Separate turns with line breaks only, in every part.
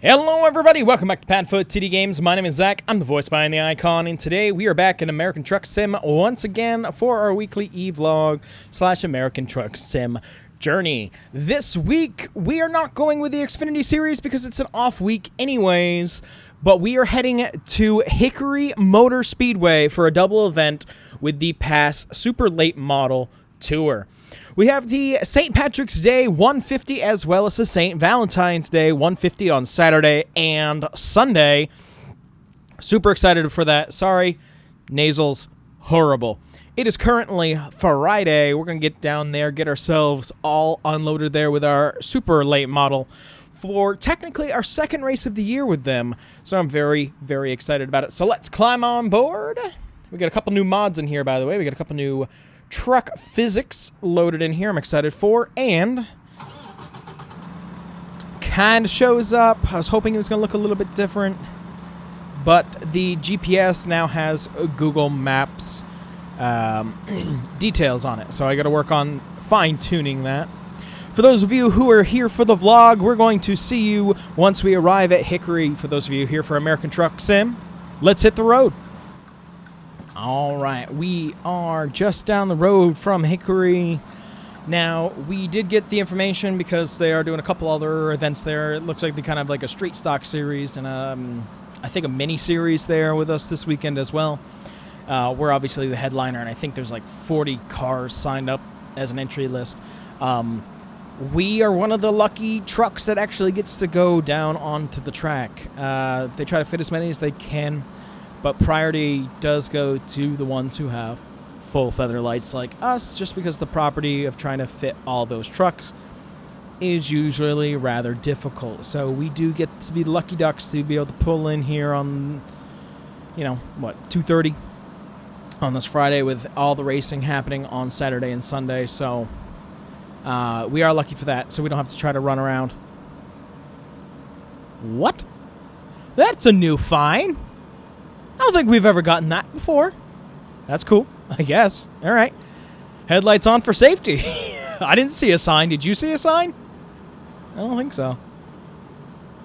Hello everybody, welcome back to PadFootTD Games. My name is Zach, I'm the voice behind the icon, and today we are back in American Truck Sim once again for our weekly evlog / American Truck Sim journey. This week, we are not going with the Xfinity series because it's an off week anyways, but we are heading to Hickory Motor Speedway for a double event with the Pass Super Late Model Tour. We have the St. Patrick's Day 150 as well as the St. Valentine's Day 150 on Saturday and Sunday. Super excited for that. Sorry, nasals, horrible. It is currently Friday. We're going to get down there, get ourselves all unloaded there with our super late model for technically our second race of the year with them. So I'm very, very excited about it. So let's climb on board. We got a couple new mods in here, by the way. We got a couple new truck physics loaded in here I'm excited for, and kind of shows up. I was hoping it was going to look a little bit different, but the GPS now has Google Maps details on it, so I got to work on fine-tuning that. For those of you who are here for the vlog, we're going to see you once we arrive at Hickory. For those of you here for American Truck Sim, let's hit the road. All right, we are just down the road from Hickory. Now, we did get the information because they are doing a couple other events there. It looks like they kind of like a street stock series and I think a mini series there with us this weekend as well. We're obviously the headliner, and I think there's like 40 cars signed up as an entry list. We are one of the lucky trucks that actually gets to go down onto the track. They try to fit as many as they can, but priority does go to the ones who have full feather lights like us, just because the property of trying to fit all those trucks is usually rather difficult. So we do get to be lucky ducks to be able to pull in here on, 2:30 on this Friday with all the racing happening on Saturday and Sunday. So we are lucky for that, so we don't have to try to run around. What? That's a new fine. I don't think we've ever gotten that before. That's cool, I guess. All right. Headlights on for safety. I didn't see a sign. Did you see a sign? I don't think so.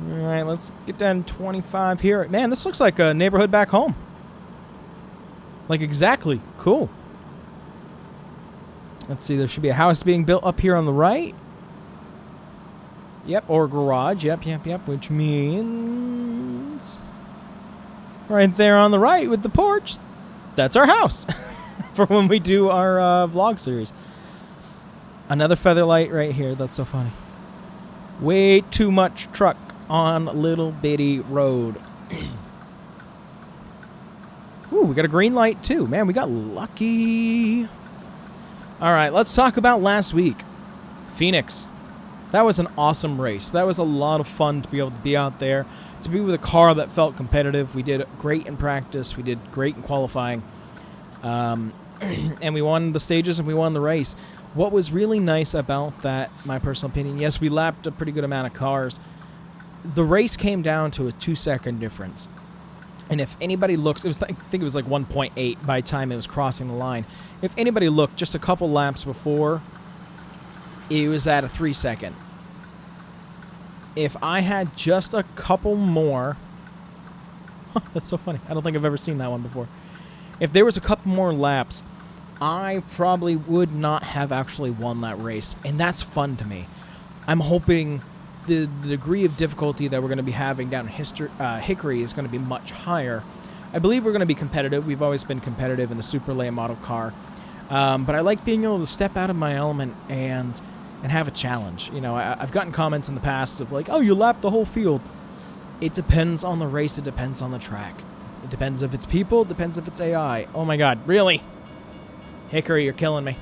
All right, let's get down 25 here. Man, this looks like a neighborhood back home. Like, exactly. Cool. Let's see. There should be a house being built up here on the right. Yep, or garage. Yep, which means right there on the right with the porch, that's our house for when we do our vlog series. Another feather light right here. That's so funny. Way too much truck on little bitty road. Ooh, we got a green light too. Man, we got lucky. All right, let's talk about last week. Phoenix. That was an awesome race. That was a lot of fun to be able to be out there, to be with a car that felt competitive. We did great in practice. We did great in qualifying. And we won the stages and we won the race. What was really nice about that, my personal opinion, yes, we lapped a pretty good amount of cars. The race came down to a 2-second difference. And if anybody looks, I think it was like 1.8 by the time it was crossing the line. If anybody looked just a couple laps before, it was at a 3-second. If I had just a couple more... That's so funny. I don't think I've ever seen that one before. If there was a couple more laps, I probably would not have actually won that race. And that's fun to me. I'm hoping the degree of difficulty that we're going to be having down in Hickory is going to be much higher. I believe we're going to be competitive. We've always been competitive in the super late model car. But I like being able to step out of my element and have a challenge. I've gotten comments in the past of like, oh, you lapped the whole field. It depends on the race. It depends on the track. It depends if it's people. It depends if it's AI. Oh my God, really? Hickory, you're killing me.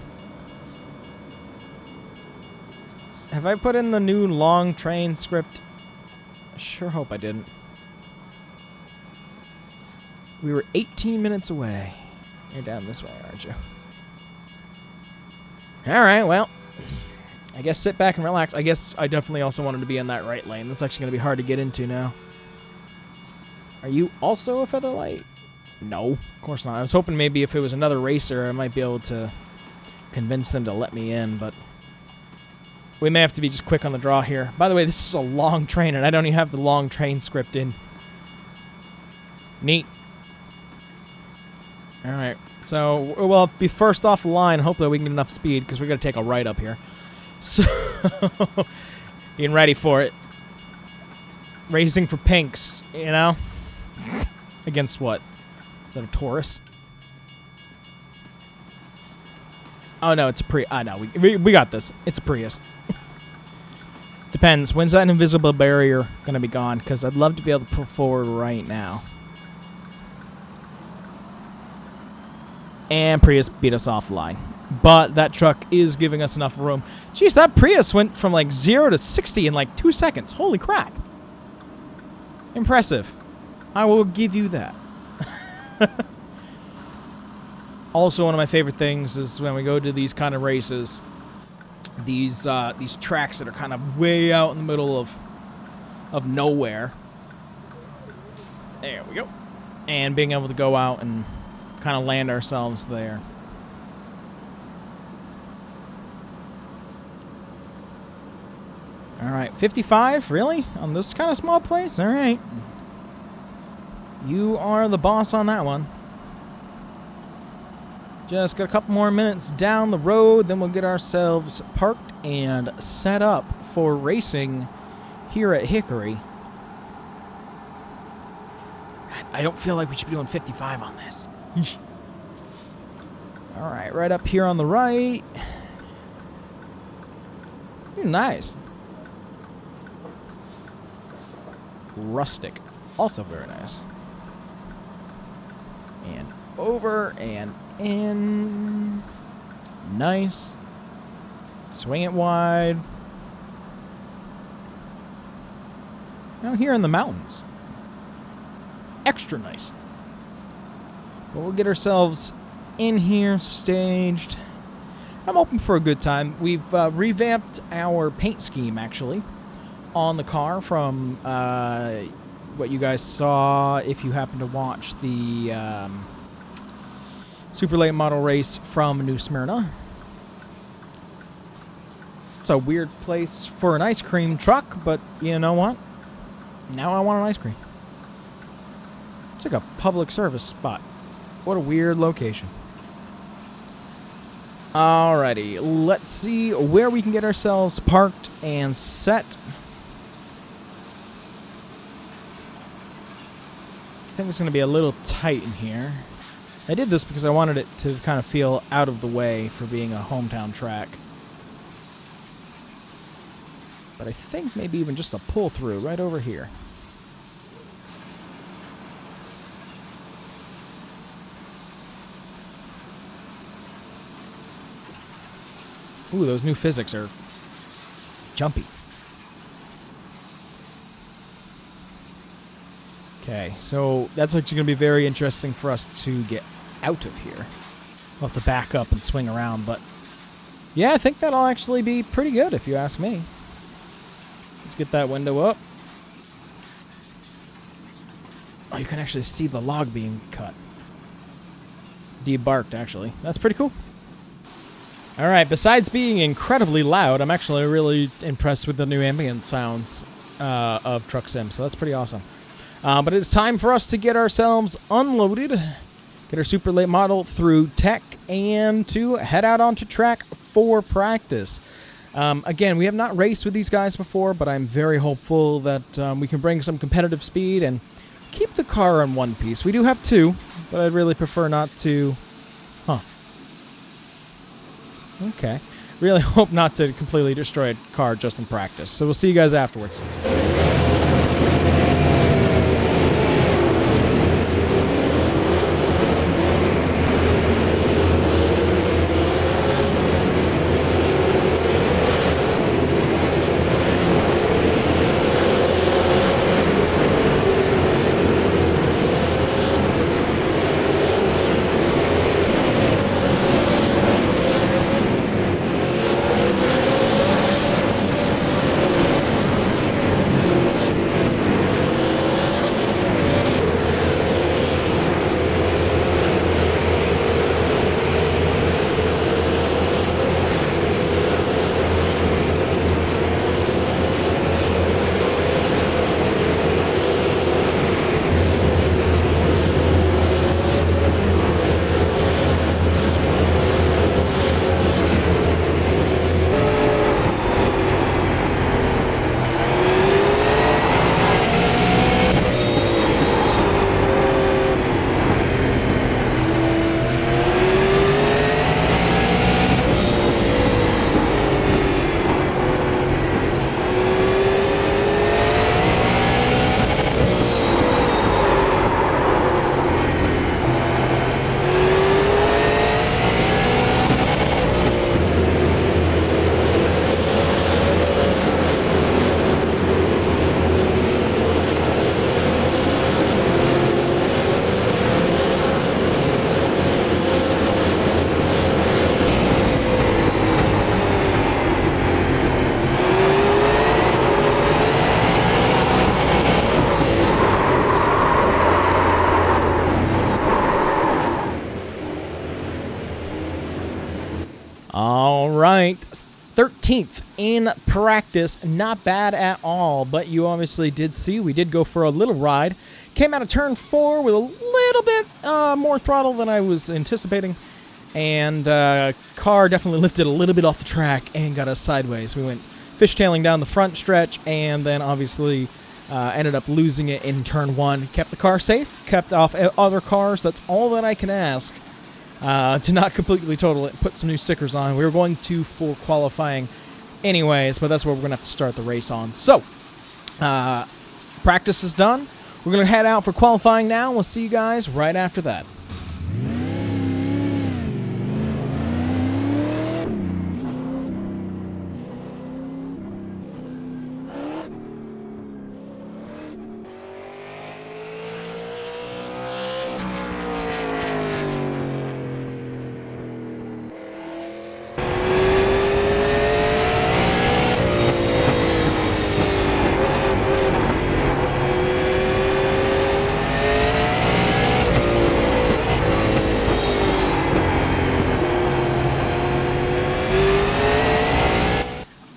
Have I put in the new long train script? I sure hope I didn't. We were 18 minutes away. You're down this way, aren't you? All right, well, I guess sit back and relax. I guess I definitely also wanted to be in that right lane. That's actually going to be hard to get into now. Are you also a feather light? No, of course not. I was hoping maybe if it was another racer, I might be able to convince them to let me in, but We may have to be just quick on the draw here. By the way, this is a long train, and I don't even have the long train script in. Neat. All right. So we'll be first off the line. Hope that we can get enough speed because we're going to take a right up here. So, getting ready for it. Racing for pinks, you know? Against what? Is that a Taurus? Oh, no, it's a Prius. No, we got this. It's a Prius. Depends. When's that invisible barrier going to be gone? Because I'd love to be able to pull forward right now. And Prius beat us offline. But that truck is giving us enough room. Jeez, that Prius went from like 0 to 60 in like 2 seconds. Holy crap. Impressive. I will give you that. Also, one of my favorite things is when we go to these kind of races, these tracks that are kind of way out in the middle of nowhere. There we go. And being able to go out and kind of land ourselves there. All right, 55, really? On this kind of small place? All right. You are the boss on that one. Just got a couple more minutes down the road, then we'll get ourselves parked and set up for racing here at Hickory. I don't feel like we should be doing 55 on this. All right, right up here on the right. Nice. Rustic. Also very nice. And over and in. Nice. Swing it wide. Now here in the mountains. Extra nice. But we'll get ourselves in here, staged. I'm open for a good time. We've revamped our paint scheme, actually, on the car from what you guys saw if you happen to watch the super late model race from New Smyrna. It's a weird place for an ice cream truck, but you know what? Now I want an ice cream. It's like a public service spot. What a weird location. Alrighty, let's see where we can get ourselves parked and set. I think it's going to be a little tight in here. I did this because I wanted it to kind of feel out of the way for being a hometown track. But I think maybe even just a pull through right over here. Ooh, those new physics are jumpy. Okay, so that's actually going to be very interesting for us to get out of here. We'll have to back up and swing around, but yeah, I think that'll actually be pretty good if you ask me. Let's get that window up. Oh, you can actually see the log being cut. Debarked, actually. That's pretty cool. All right, besides being incredibly loud, I'm actually really impressed with the new ambient sounds of Truck Sim, so that's pretty awesome. But it's time for us to get ourselves unloaded, get our super late model through tech, and to head out onto track for practice. Again, we have not raced with these guys before, but I'm very hopeful that we can bring some competitive speed and keep the car in one piece. We do have two, but I'd really prefer not to... Huh. Okay. Really hope not to completely destroy a car just in practice. So we'll see you guys afterwards. right, 13th in practice. Not bad at all, but you obviously did see we did go for a little ride. Came out of turn 4 with a little bit more throttle than I was anticipating, and car definitely lifted a little bit off the track and got us sideways. We went fishtailing down the front stretch, and then obviously ended up losing it in turn 1. Kept the car safe, kept off other cars. That's all that I can ask. To not completely total it, put some new stickers on. We were going to for qualifying anyways, but that's where we're going to have to start the race on. So, practice is done. We're going to head out for qualifying now. We'll see you guys right after that.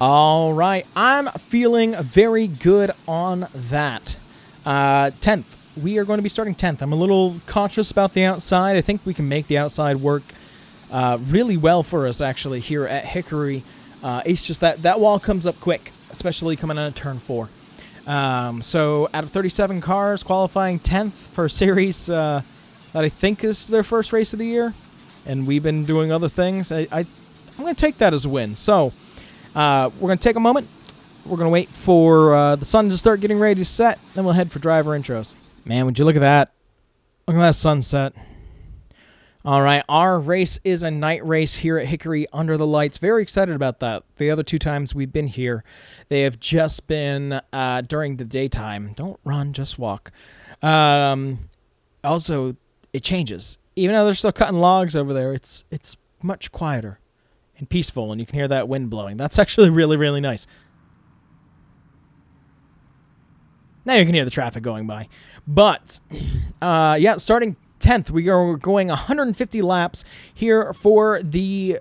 All right, I'm feeling very good on that. 10th, we are going to be starting 10th. I'm a little cautious about the outside. I think we can make the outside work really well for us, actually, here at Hickory. It's just that wall comes up quick, especially coming out of turn 4. So out of 37 cars, qualifying 10th for a series that I think is their first race of the year, and we've been doing other things. I'm going to take that as a win. So we're going to take a moment. We're going to wait for the sun to start getting ready to set, then we'll head for driver intros. Man, would you look at that? Look at that sunset. All right, our race is a night race here at Hickory under the lights. Very excited about that. The other 2 times we've been here, they have just been during the daytime. Don't run, just walk. Also, it changes. Even though they're still cutting logs over there, it's much quieter and peaceful, and you can hear that wind blowing. That's actually really, really nice. Now you can hear the traffic going by. But, yeah, starting 10th, we are going 150 laps here for the,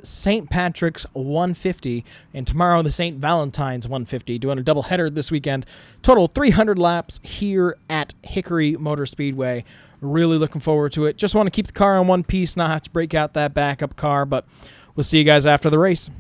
St. Patrick's 150, and tomorrow the St. Valentine's 150, doing a double header this weekend. Total 300 laps here at Hickory Motor Speedway. Really looking forward to it. Just want to keep the car in one piece, not have to break out that backup car, but we'll see you guys after the race.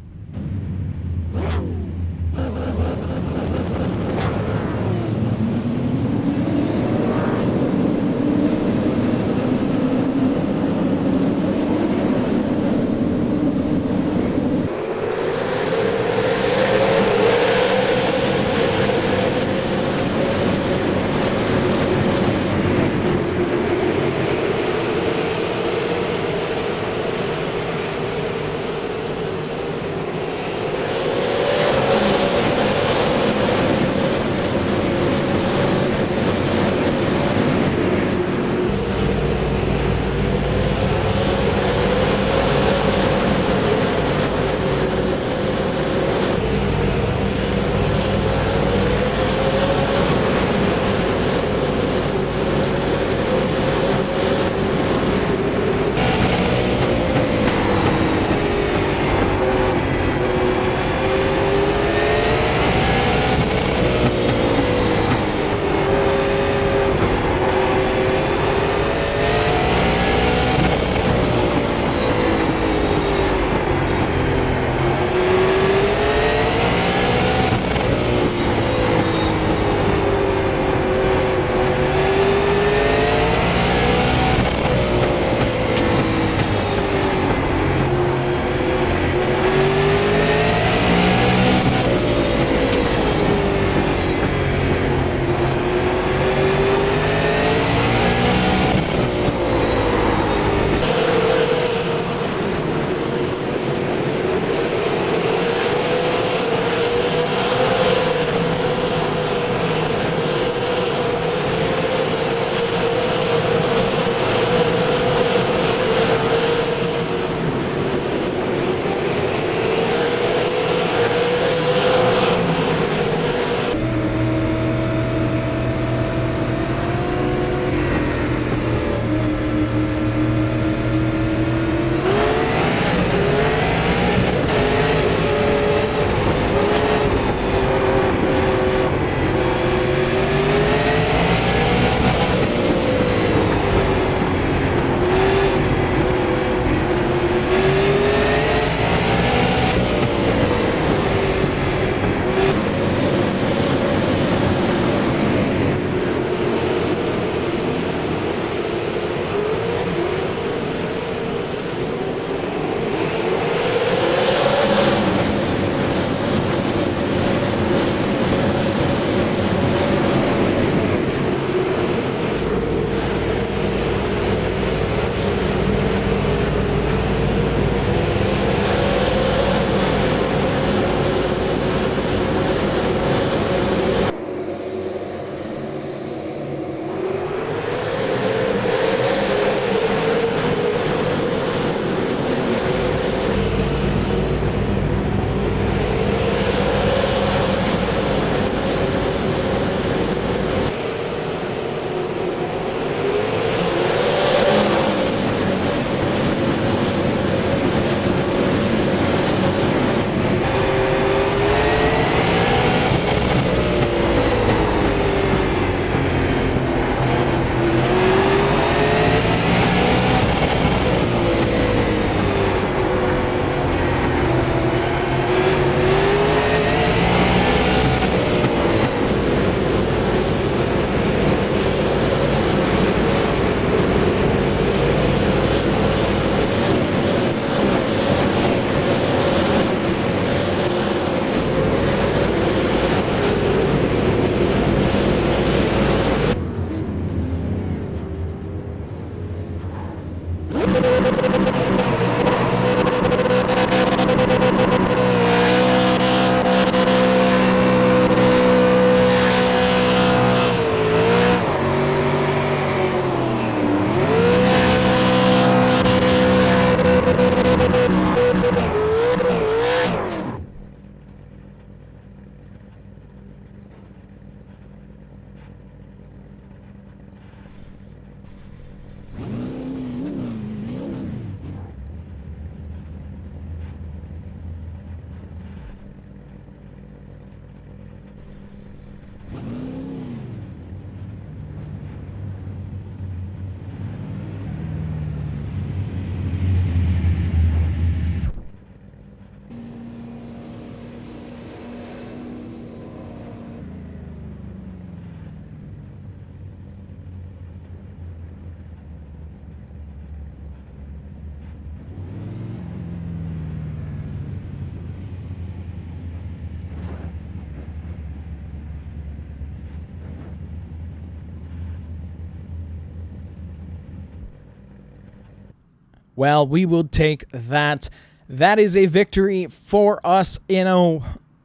Well, we will take that. That is a victory for us. You know,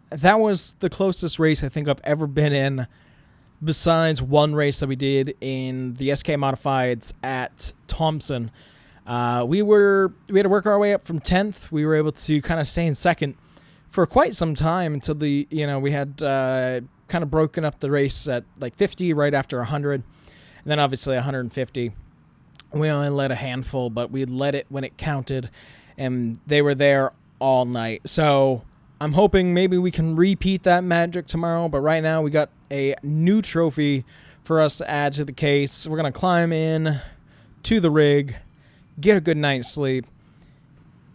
that was the closest race I think I've ever been in, besides one race that we did in the SK Modifieds at Thompson. We had to work our way up from 10th. We were able to kind of stay in second for quite some time until we had kind of broken up the race at like 50 right after 100, and then obviously 150. We only led a handful, but we led it when it counted, and they were there all night. So I'm hoping maybe we can repeat that magic tomorrow, but right now we got a new trophy for us to add to the case. We're going to climb in to the rig, get a good night's sleep,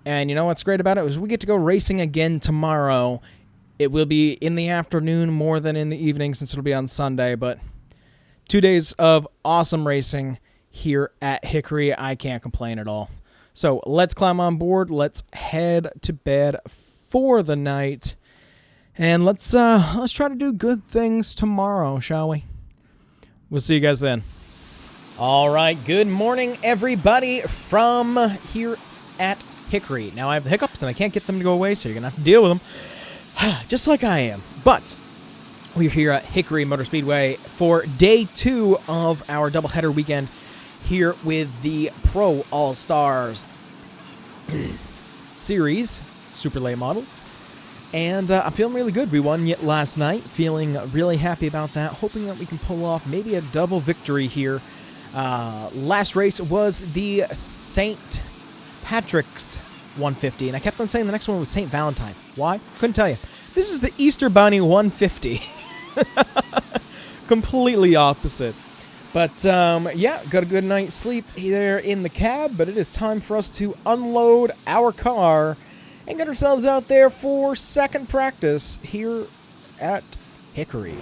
and you know what's great about it is we get to go racing again tomorrow. It will be in the afternoon more than in the evening since it'll be on Sunday, but 2 days of awesome racing here at Hickory. I can't complain at all. So let's climb on board. Let's head to bed for the night, and let's try to do good things tomorrow, shall we? We'll see you guys then. All right, good morning, everybody, from here at Hickory. Now I have the hiccups, and I can't get them to go away, so you're gonna have to deal with them, just like I am. But we're here at Hickory Motor Speedway for day 2 of our doubleheader weekend here with the Pro All-Stars Series Super Late Models. And I'm feeling really good. We won yet last night. Feeling really happy about that. Hoping that we can pull off maybe a double victory here. Last race was the St. Patrick's 150. And I kept on saying the next one was St. Valentine's. Why? Couldn't tell you. This is the Easter Bunny 150. Completely opposite. But, yeah, got a good night's sleep there in the cab, but it is time for us to unload our car and get ourselves out there for second practice here at Hickory.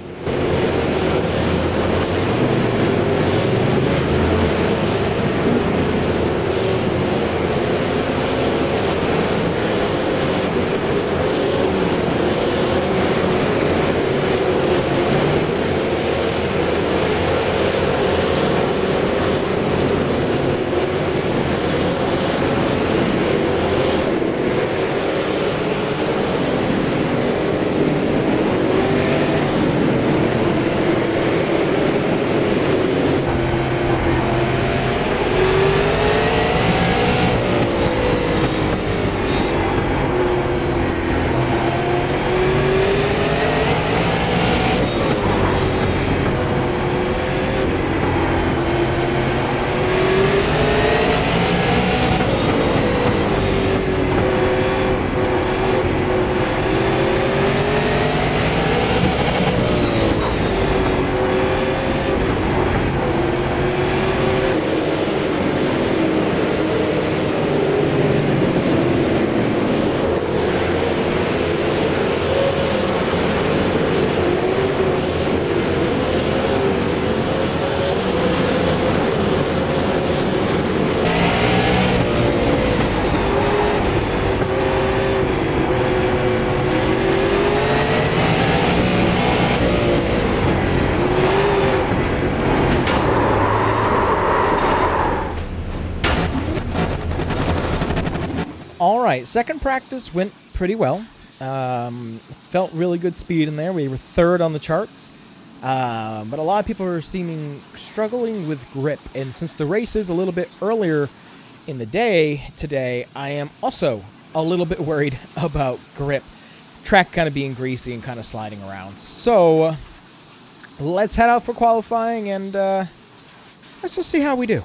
All right, second practice went pretty well. Felt really good speed in there. We were third on the charts. But a lot of people are struggling with grip. And since the race is a little bit earlier in the day today, I am also a little bit worried about grip. Track kind of being greasy and kind of sliding around. So let's head out for qualifying and let's just see how we do.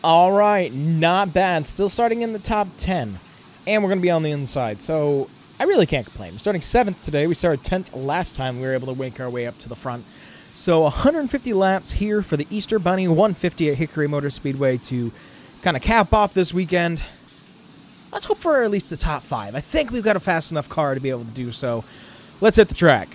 All right, not bad. Still starting in the top 10. And we're going to be on the inside, so I really can't complain. We're starting 7th today. We started 10th last time. We were able to make our way up to the front. So 150 laps here for the Easter Bunny, 150 at Hickory Motor Speedway to kind of cap off this weekend. Let's hope for at least the top 5. I think we've got a fast enough car to be able to do so. Let's hit the track.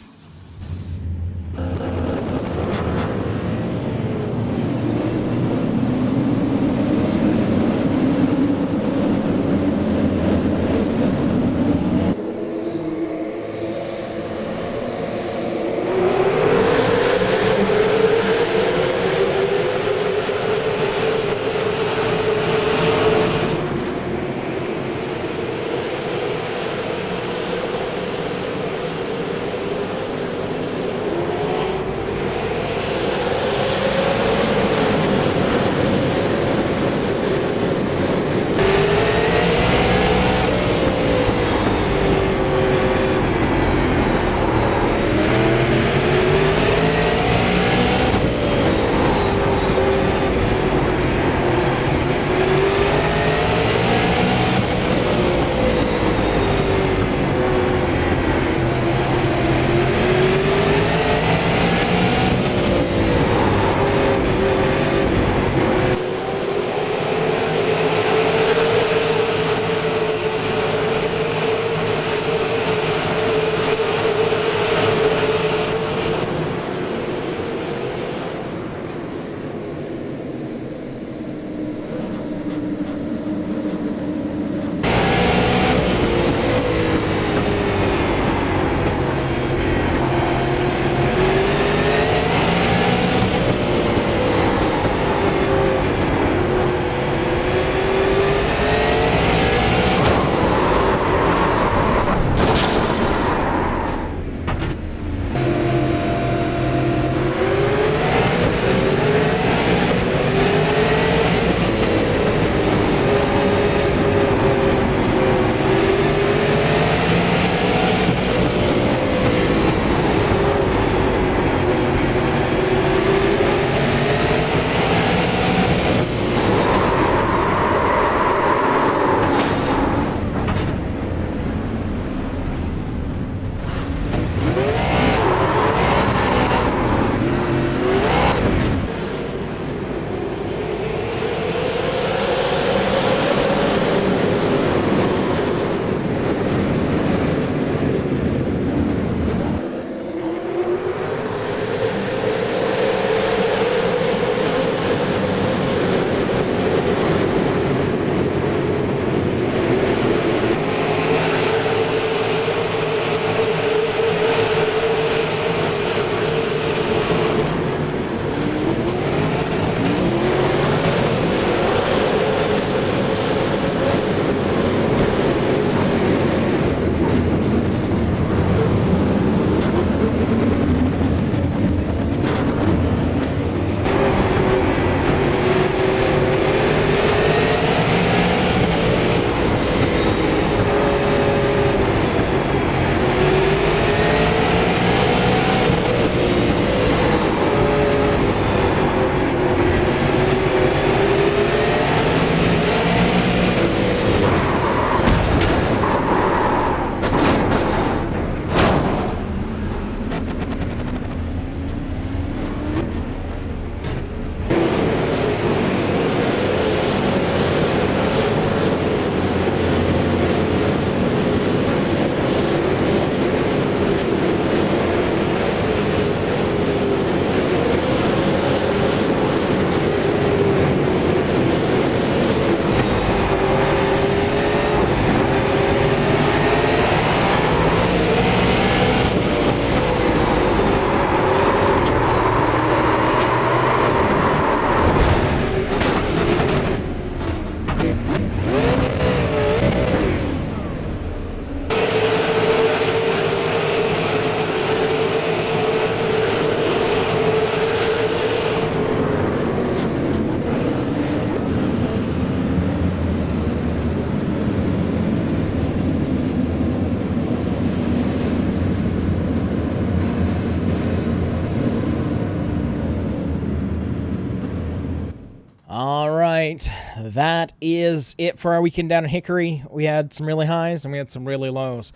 right, that is it for our weekend down in Hickory. We had some really highs and we had some really lows.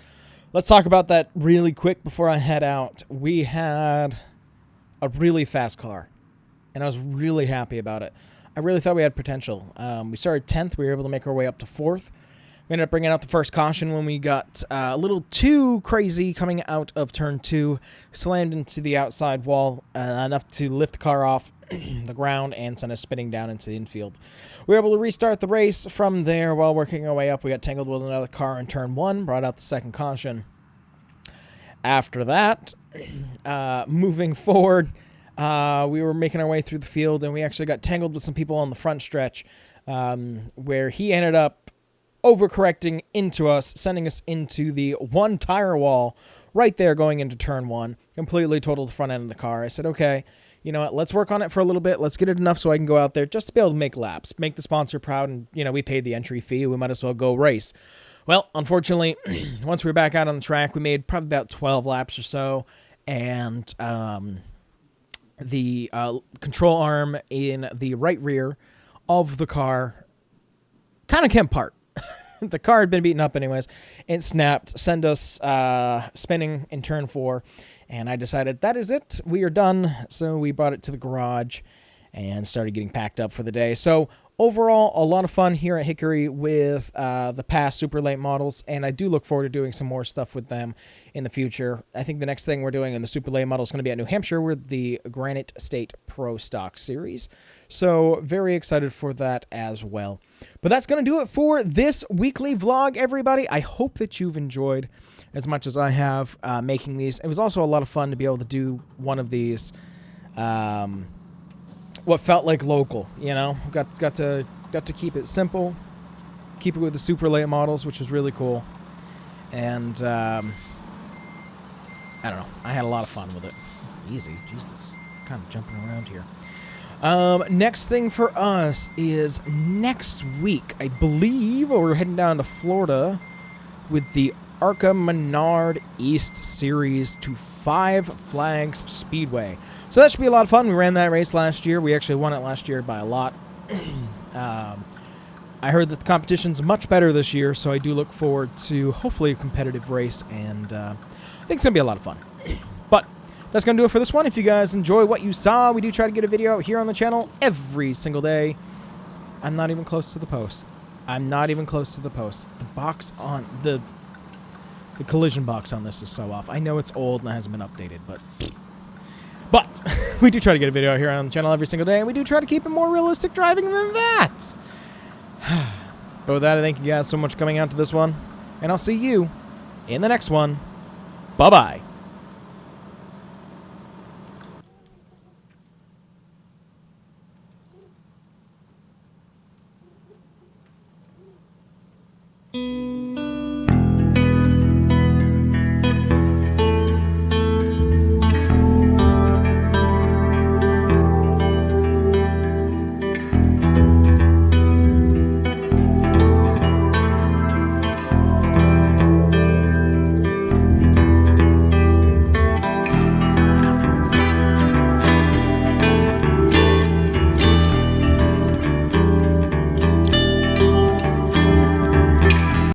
Let's talk about that really quick before I head out. We had a really fast car, and I was really happy about it. I really thought we had potential. We started 10th. We were able to make our way up to 4th. We ended up bringing out the first caution when we got a little too crazy coming out of turn 2, slammed into the outside wall enough to lift the car off the ground and send us spinning down into the infield. We were able to restart the race from there. While working our way up, we got tangled with another car in turn 1, brought out the second caution. After that, moving forward, we were making our way through the field, and we actually got tangled with some people on the front stretch, where he ended up overcorrecting into us, sending us into the one tire wall right there going into turn 1. Completely totaled the front end of the car. I said, okay, you know what, let's work on it for a little bit. Let's get it enough so I can go out there just to be able to make laps, make the sponsor proud, and, you know, we paid the entry fee. We might as well go race. Well, unfortunately, once we were back out on the track, we made probably about 12 laps or so, and the control arm in the right rear of the car kind of came apart. The car had been beaten up anyways. It snapped, sent us spinning in turn 4, and I decided that is it. We are done. So we brought it to the garage and started getting packed up for the day. So overall, a lot of fun here at Hickory with the past super late models, and I do look forward to doing some more stuff with them in the future. I think the next thing we're doing in the super late model is going to be at New Hampshire with the Granite State Pro Stock Series. So very excited for that as well. But that's going to do it for this weekly vlog, everybody. I hope that you've enjoyed as much as I have making these. It was also a lot of fun to be able to do one of these what felt like local, you know. Got to keep it simple, keep it with the super late models, which was really cool. And I don't know, I had a lot of fun with it. Easy, Jesus, kind of jumping around here. Next thing for us is next week, I believe, we're heading down to Florida with the Arca Menard East Series to Five Flags Speedway. So that should be a lot of fun. We ran that race last year. We actually won it last year by a lot. I heard that the competition's much better this year, so I do look forward to hopefully a competitive race, and I think it's going to be a lot of fun. But that's going to do it for this one. If you guys enjoy what you saw, we do try to get a video out here on the channel every single day. I'm not even close to the post. I'm not even close to the post. The box on the collision box on this is so off. I know it's old and it hasn't been updated, but we do try to get a video out here on the channel every single day, and we do try to keep it more realistic driving than that. But with that, I thank you guys so much for coming out to this one, and I'll see you in the next one. Bye-bye.